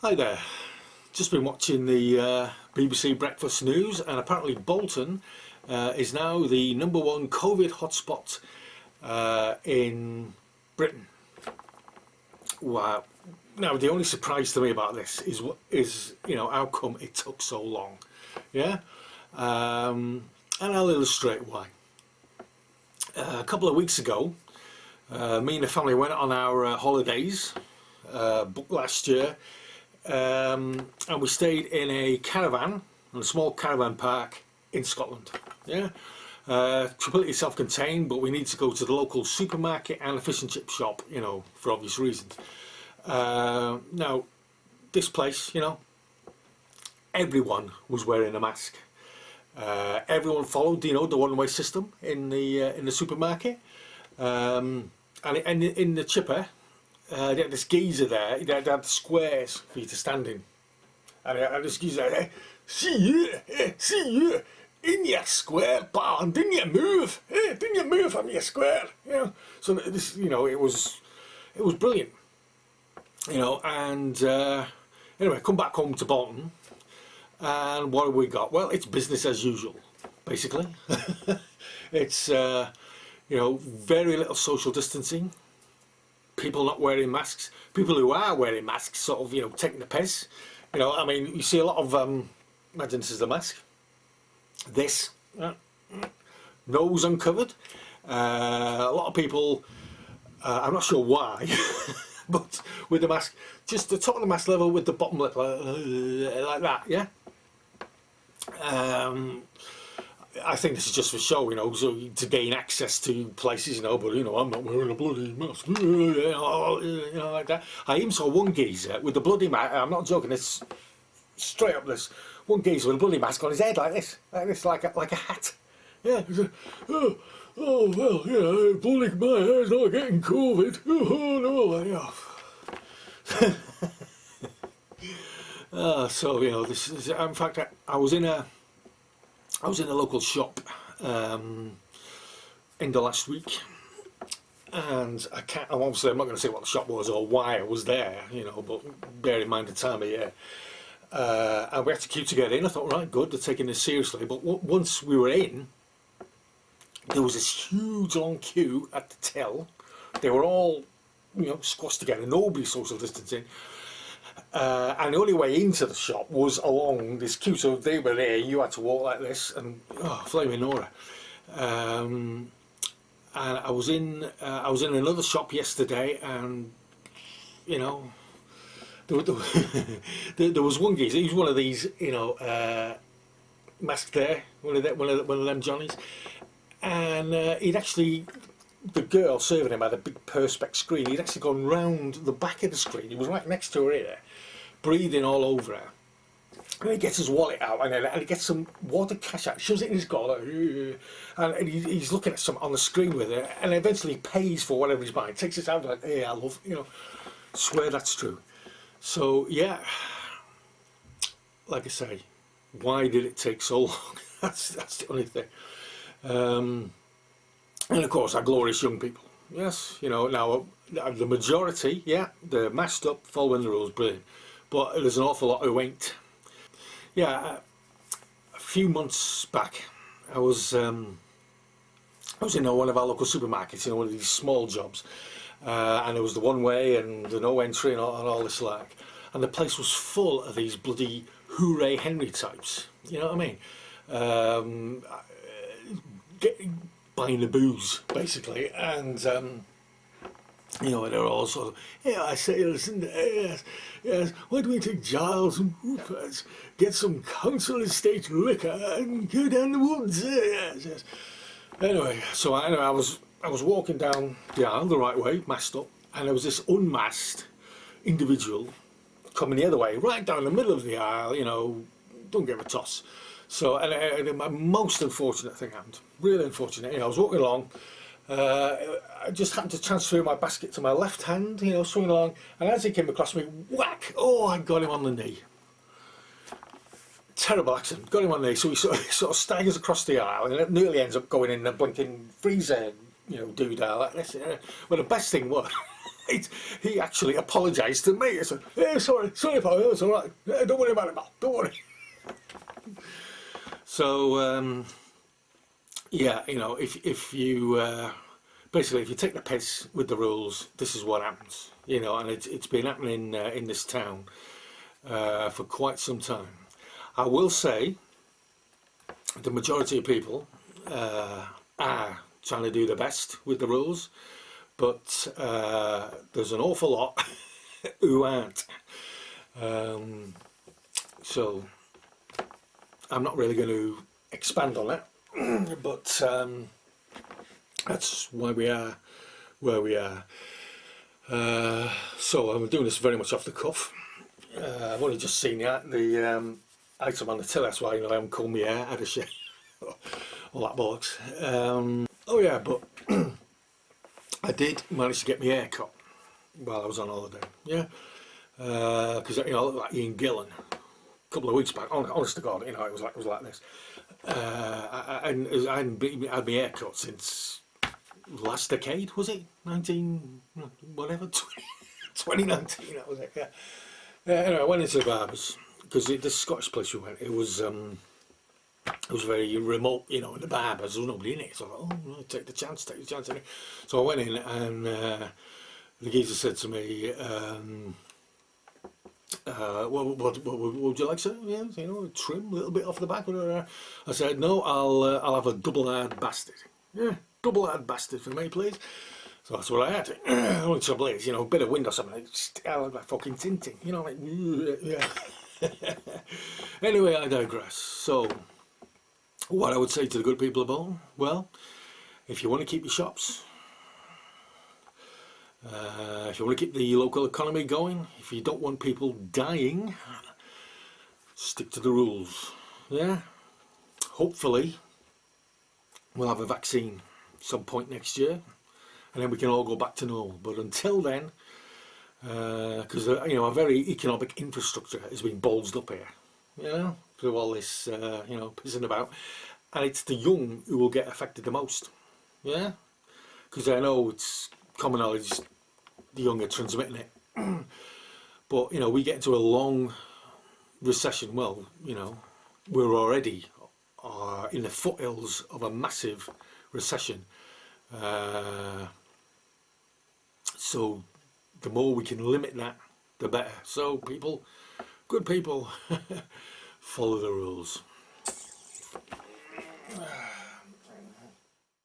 Hi there. Just been watching the BBC Breakfast News, and apparently Bolton is now the #1 COVID hotspot in Britain. Wow. Now the only surprise to me about this is how come it took so long. Yeah, and I'll illustrate why. A couple of weeks ago, me and the family went on our holidays, booked last year. And we stayed in a caravan, in a small caravan park in Scotland. Yeah, completely self-contained, but we need to go to the local supermarket and a fish and chip shop, for obvious reasons. Now, this place, everyone was wearing a mask. Everyone followed, the one-way system in the supermarket, and in the chipper. They had this geezer there. They had the squares for you to stand in, and this geezer there, see you in your square, pal, didn't you move? Didn't you move from your square? So this, it was brilliant, And anyway, come back home to Bolton, and what have we got? Well, it's business as usual, basically. It's very little social distancing. People not wearing masks, people who are wearing masks sort of, taking the piss. You see a lot of, imagine this is the mask. This, nose uncovered. A lot of people, I'm not sure why, but with the mask, just the top of the mask level with the bottom lip like that, yeah? I think this is just for show, so to gain access to places, but I'm not wearing a bloody mask, like that. I even saw one geezer with the bloody mask. I'm not joking. It's straight up this one geezer with a bloody mask on his head, like this, like a hat. Yeah. Oh well, bloody my hair's not getting COVID. Oh no. So this is. In fact, I was in a local shop in the last week, and I'm not going to say what the shop was or why I was there, but bear in mind the time of year. And we had to queue to get in. I thought, right, good, they're taking this seriously. But once we were in, there was this huge long queue at the till. They were all, squashed together, nobody social distancing. And the only way into the shop was along this queue, so they were there. You had to walk like this, and flaming Nora. And I was in another shop yesterday, and there was one geezer. He was one of these, masked there, one of them Johnnies, and he'd actually. The girl serving him had a big perspex screen. He'd actually gone round the back of the screen. He was right next to her ear, breathing all over her. And he gets his wallet out, and he gets some water cash out, shoves it in his collar, and he's looking at some on the screen with her, and eventually pays for whatever he's buying. Takes it out like, hey, I love, swear that's true. So yeah, like I say, why did it take so long? that's the only thing. And of course, our glorious young people. Yes, now the majority, yeah, they're masked up, following the rules, brilliant. But there's an awful lot who ain't. Yeah, a few months back, I was in one of our local supermarkets, one of these small jobs, and there was the one way and the no entry and all this like, and the place was full of these bloody hooray Henry types. You know what I mean? Buying the booze, basically, and they're all sort of, I say, listen, yes, why don't we take Giles and Rupert's, get some council estate liquor and go down the woods, yes. Anyway, so I was walking down the aisle the right way, masked up, and there was this unmasked individual coming the other way, right down the middle of the aisle, don't give a toss. So, and a most unfortunate thing happened. Really unfortunate. I was walking along. I just happened to transfer my basket to my left hand. Swinging along, and as he came across me, whack! Oh, I got him on the knee. Terrible accident. Got him on the knee. So he sort of staggers across the aisle, and it nearly ends up going in the blinking freezer, doodah like this. Well, the best thing was, he actually apologised to me. He said, "Hey, sorry, pal, it's all right. Don't worry about it, pal. Don't worry." So yeah, you know, if you basically if you take the piss with the rules, this is what happens. You know, and it's been happening in this town for quite some time. I will say the majority of people are trying to do the best with the rules, but there's an awful lot who aren't. So I'm not really going to expand on that, but that's why we are where we are. So I'm doing this very much off the cuff. I've only just seen the item on the till, that's why, you know, I haven't combed my hair, had a shave, all that bollocks. Oh yeah, but I did manage to get my hair cut while I was on holiday, yeah, because you know, I look like Ian Gillan a couple of weeks back. Honest to God, you know, it was like this. I hadn't had my hair cut since last decade, was it 19 whatever 2019? That was it. Yeah. Anyway, I went into the barbers because the Scottish place we went, it was very remote, you know, in the barbers, there was nobody in it. So I thought, oh, no, take the chance. So I went in and the geezer said to me, what would you like, sir? Yeah, you know, trim a little bit off the back. I said, no, I'll have a double hard bastard. Yeah, double hard bastard for me, please. So that's what I had. Only trouble is, you know, a bit of wind or something, I look like fucking Tintin, you know, like, yeah. Anyway, I digress. So, what I would say to the good people of Bolton, well, if you want to keep your shops, if you want to keep the local economy going, if you don't want people dying, stick to the rules. Yeah. Hopefully, we'll have a vaccine some point next year, and then we can all go back to normal. But until then, because you know, a very economic infrastructure has been bulged up here, you know, through all this, you know, pissing about, and it's the young who will get affected the most. Yeah, because I know it's common knowledge the young are transmitting it, but you know, we get into a long recession. Well, you know, we're already in the foothills of a massive recession. So the more we can limit that, the better. So people, good people, follow the rules.